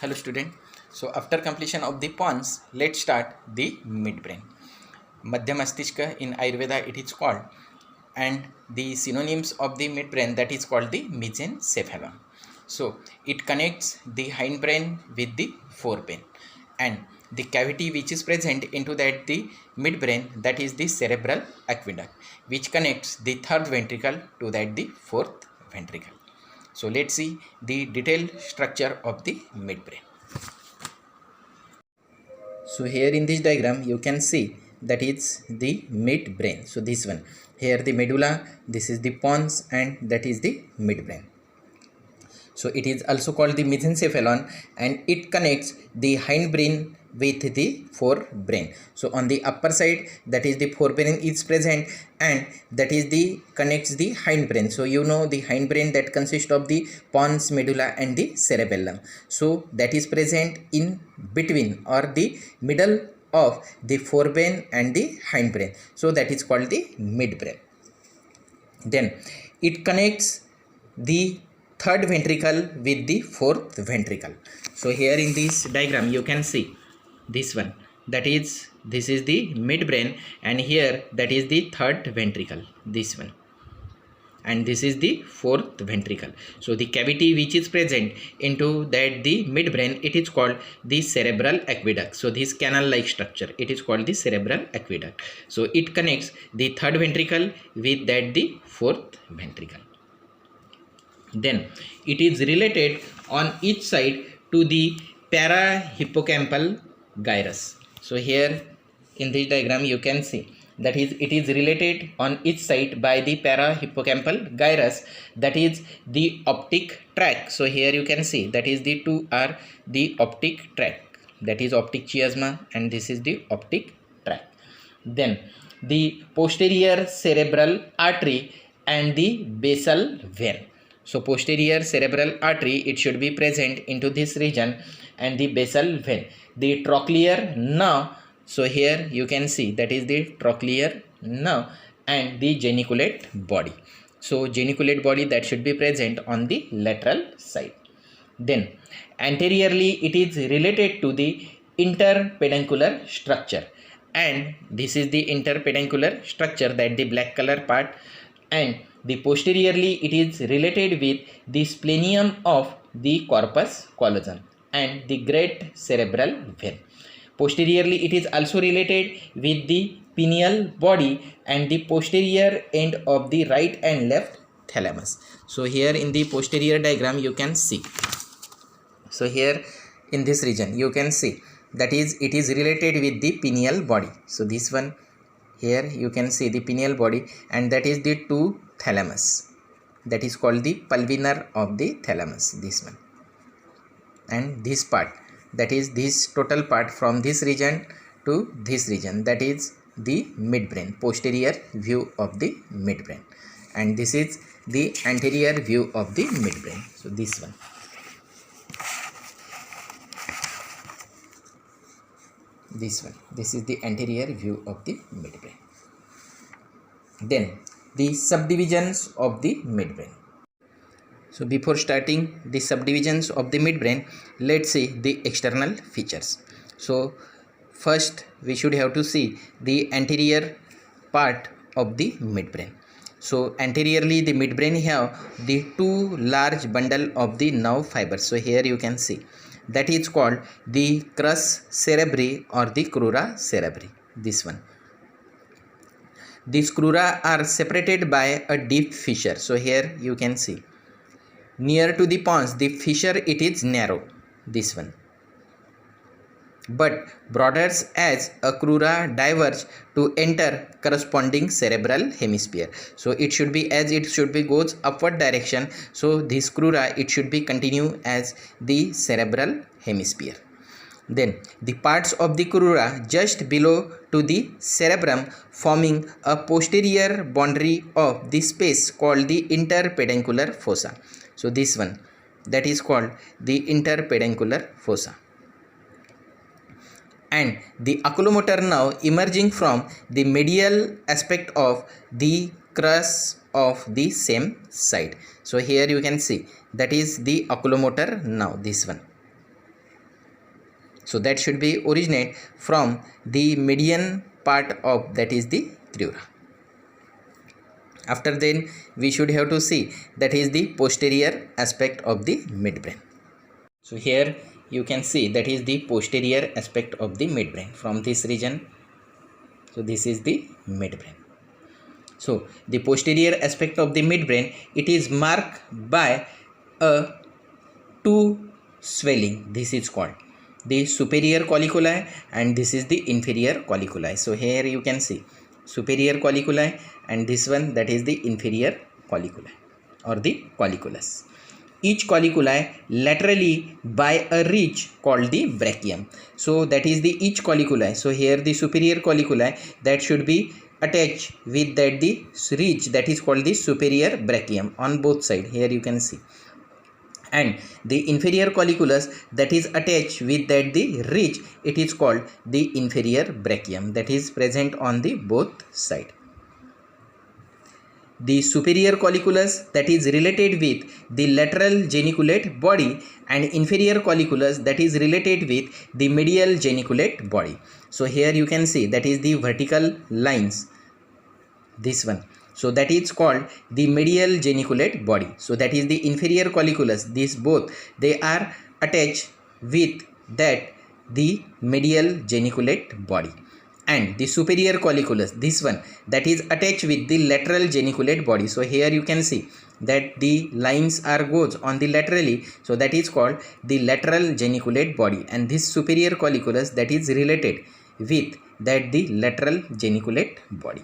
Hello student. So after completion of the pons, let's start the midbrain. Madhya Mastishtha in Ayurveda it is called, and the synonyms of the midbrain, that is called the mesencephalon. So it connects the hindbrain with the forebrain, and the cavity which is present into that the midbrain, that is the cerebral aqueduct, which connects the third ventricle to that the fourth ventricle. So let's see the detailed structure of the midbrain. So here in this diagram you can see that it's the midbrain. So this one, here the medulla, this is the pons, and that is the midbrain. So it is also called the mesencephalon, and it connects the hindbrain with the forebrain. So on the upper side, that is the forebrain is present, and that is the connects the hindbrain. So you know the hindbrain that consists of the pons, medulla, and the cerebellum. So that is present in between or the middle of the forebrain and the hindbrain. So that is called the midbrain. Then it connects the third ventricle with the fourth ventricle. So here in this diagram you can see this one, that is this is the midbrain, and here that is the third ventricle, this one, and this is the fourth ventricle. So the cavity which is present into that the midbrain, it is called the cerebral aqueduct. So this canal like structure, it is called the cerebral aqueduct. So it connects the third ventricle with that the fourth ventricle. Then it is related on each side to the parahippocampal gyrus. So here in this diagram you can see that is it is related on each side by the parahippocampal gyrus, that is the optic tract. So here you can see that is the two are the optic tract, that is optic chiasma, and this is the optic tract. Then the posterior cerebral artery and the basal vein. So posterior cerebral artery, it should be present into this region, and the basal vein, the trochlear nerve. So here you can see that is the trochlear nerve, and the geniculate body. So geniculate body, that should be present on the lateral side. Then anteriorly it is related to the interpeduncular structure, and this is the interpeduncular structure, that the black color part, and the posteriorly it is related with the splenium of the corpus callosum and the great cerebral vein. Posteriorly it is also related with the pineal body and the posterior end of the right and left thalamus. So here in the posterior diagram you can see, so here in this region you can see that is it is related with the pineal body. So this one, here you can see the pineal body, and that is the two thalamus, that is called the pulvinar of the thalamus, this one, and this part, that is this total part from this region to this region, that is the midbrain, posterior view of the midbrain, and this is the anterior view of the midbrain. So this one, this is the anterior view of the midbrain. Then the subdivisions of the midbrain. So before starting the subdivisions of the midbrain, let's see the external features. So first we should have to see the anterior part of the midbrain. So anteriorly the midbrain have the two large bundle of the nerve fibers. So here you can see that is called the crus cerebri or the crura cerebri, this one. These crura are separated by a deep fissure. So here you can see near to the pons, the fissure it is narrow, this one, but broadens as a crura diverge to enter corresponding cerebral hemisphere. So it should be as it should be goes upward direction. So this crura, it should be continue as the cerebral hemisphere. Then the parts of the crura just below to the cerebrum forming a posterior boundary of the space called the interpeduncular fossa. So this one, that is called the interpeduncular fossa. And the oculomotor nerve emerging from the medial aspect of the crus of the same side. So here you can see that is the oculomotor nerve, this one. So that should be originate from the median part of, that is the crura. After then we should have to see that is the posterior aspect of the midbrain. So here you can see that is the posterior aspect of the midbrain from this region. So this is the midbrain. So the posterior aspect of the midbrain, it is marked by a two swelling. This is called the superior colliculi and this is the inferior colliculi. So here you can see superior colliculi and this one, that is the inferior colliculi or the colliculus. Each colliculi laterally by a ridge called the brachium. So that is the each colliculi. So here the superior colliculi that should be attached with that the ridge, that is called the superior brachium on both sides. Here you can see. And the inferior colliculus that is attached with that the ridge, it is called the inferior brachium, that is present on the both side. The superior colliculus that is related with the lateral geniculate body and inferior colliculus that is related with the medial geniculate body. So here you can see that is the vertical lines, this one. So that is called the medial geniculate body. So that is the inferior colliculus. These both, they are attached with that the medial geniculate body. And the superior colliculus, this one, that is attached with the lateral geniculate body. So here you can see that the lines are goes on the laterally. So that is called the lateral geniculate body. And this superior colliculus that is related with that the lateral geniculate body.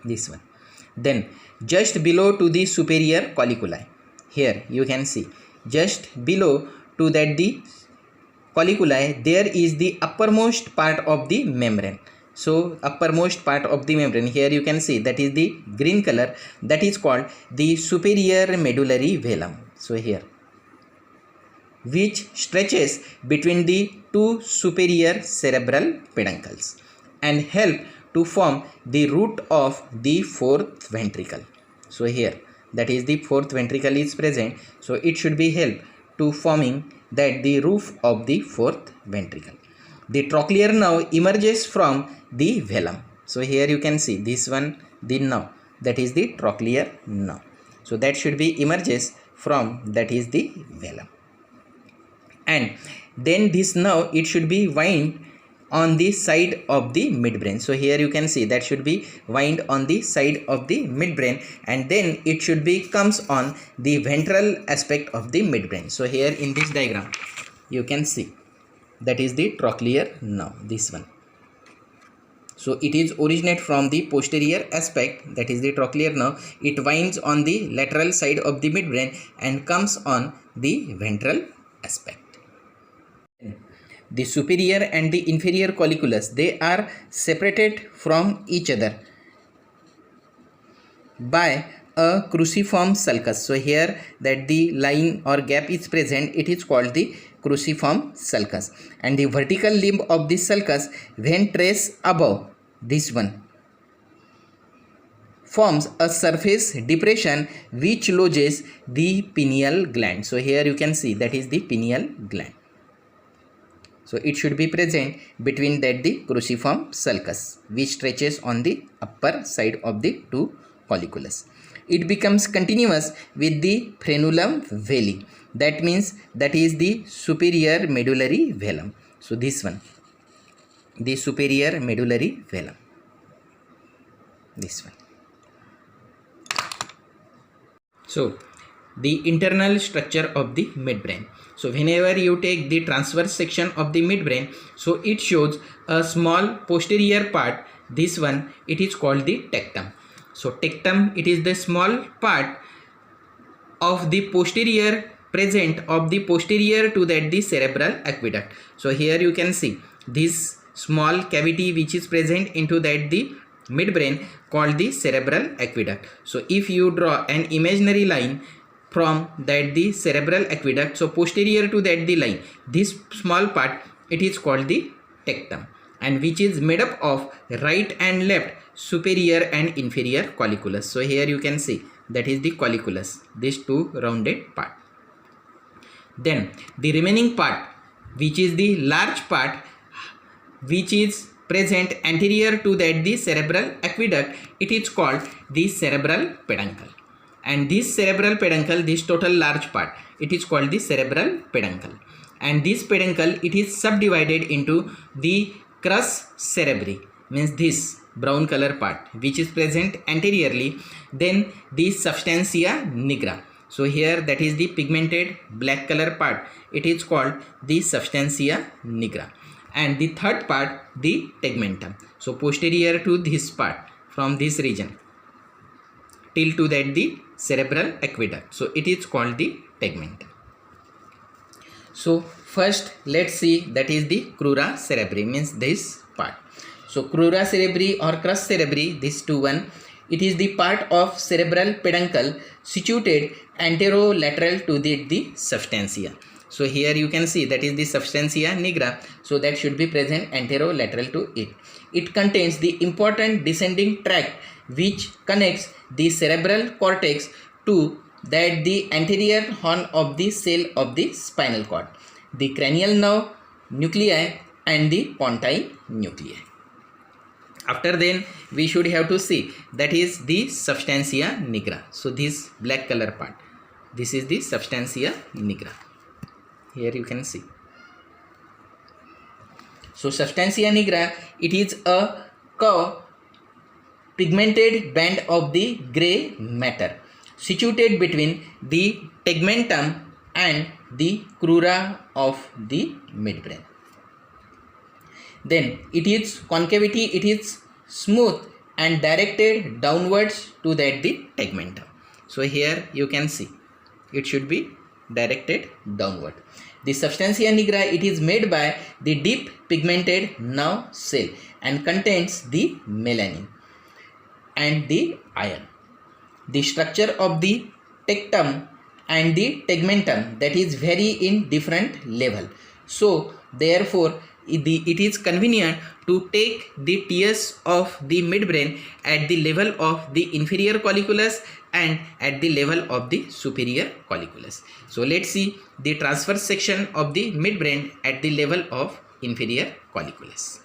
This one. Then just below to the superior colliculi, here you can see just below to that the colliculi, there is the uppermost part of the membrane. So uppermost part of the membrane, here you can see that is the green color, that is called the superior medullary velum. So here, which stretches between the two superior cerebral peduncles and help to form the root of the fourth ventricle. So here, that is the fourth ventricle is present. So it should be help to forming that the roof of the fourth ventricle. The trochlear nerve emerges from the velum. So here you can see this one, the nerve, that is the trochlear nerve. So that should be emerges from, that is the velum. And then this nerve, it should be wind on the side of the midbrain. So here you can see that should be wind on the side of the midbrain, and then it should be comes on the ventral aspect of the midbrain. So here in this diagram you can see that is the trochlear nerve, this one. So it is originate from the posterior aspect, that is the trochlear nerve. It winds on the lateral side of the midbrain and comes on the ventral aspect. The superior and the inferior colliculus, they are separated from each other by a cruciform sulcus. So here that the line or gap is present, it is called the cruciform sulcus. And the vertical limb of this sulcus, when traced above this one, forms a surface depression which lodges the pineal gland. So here you can see that is the pineal gland. So it should be present between that the cruciform sulcus which stretches on the upper side of the two colliculus. It becomes continuous with the frenulum veli. That means that is the superior medullary velum. So this one, the superior medullary velum. This one. So the internal structure of the midbrain. So whenever you take the transverse section of the midbrain, so it shows a small posterior part. This one, it is called the tectum. So tectum, it is the small part of the posterior present of the posterior to that the cerebral aqueduct. So here you can see this small cavity which is present into that the midbrain called the cerebral aqueduct. So if you draw an imaginary line from that the cerebral aqueduct, so posterior to that the line, this small part, it is called the tectum, and which is made up of right and left superior and inferior colliculus. So here you can see that is the colliculus, these two rounded part. Then the remaining part which is the large part which is present anterior to that the cerebral aqueduct, it is called the cerebral peduncle. And this cerebral peduncle, this total large part, it is called the cerebral peduncle. And this peduncle, it is subdivided into the crus cerebri, means this brown color part which is present anteriorly, then the substantia nigra. So here that is the pigmented black color part, it is called the substantia nigra. And the third part, the tegmentum. So posterior to this part, from this region till to that the cerebral aqueduct, so it is called the tegmentum. So first let's see, that is the crura cerebri, means this part. So crura cerebri or crus cerebri, this one, it is the part of cerebral peduncle situated anterolateral to the substantia. So here you can see that is the substantia nigra, so that should be present anterolateral to it. It contains the important descending tract which connects the cerebral cortex to that the anterior horn of the cell of the spinal cord, the cranial nerve nuclei and the pontine nuclei. After then we should have to see that is the substantia nigra. So this black color part, this is the substantia nigra. Here you can see. So substantia nigra, it is a curved pigmented band of the gray matter situated between the tegmentum and the crura of the midbrain. Then it is concavity, it is smooth and directed downwards to that the tegmentum. So here you can see it should be directed downward. The substantia nigra, it is made by the deep pigmented nerve cell and contains the melanin and the iron. The structure of the tectum and the tegmentum, that is vary in different level. So therefore it is convenient to take the tears of the midbrain at the level of the inferior colliculus and at the level of the superior colliculus. So let's see the transverse section of the midbrain at the level of inferior colliculus.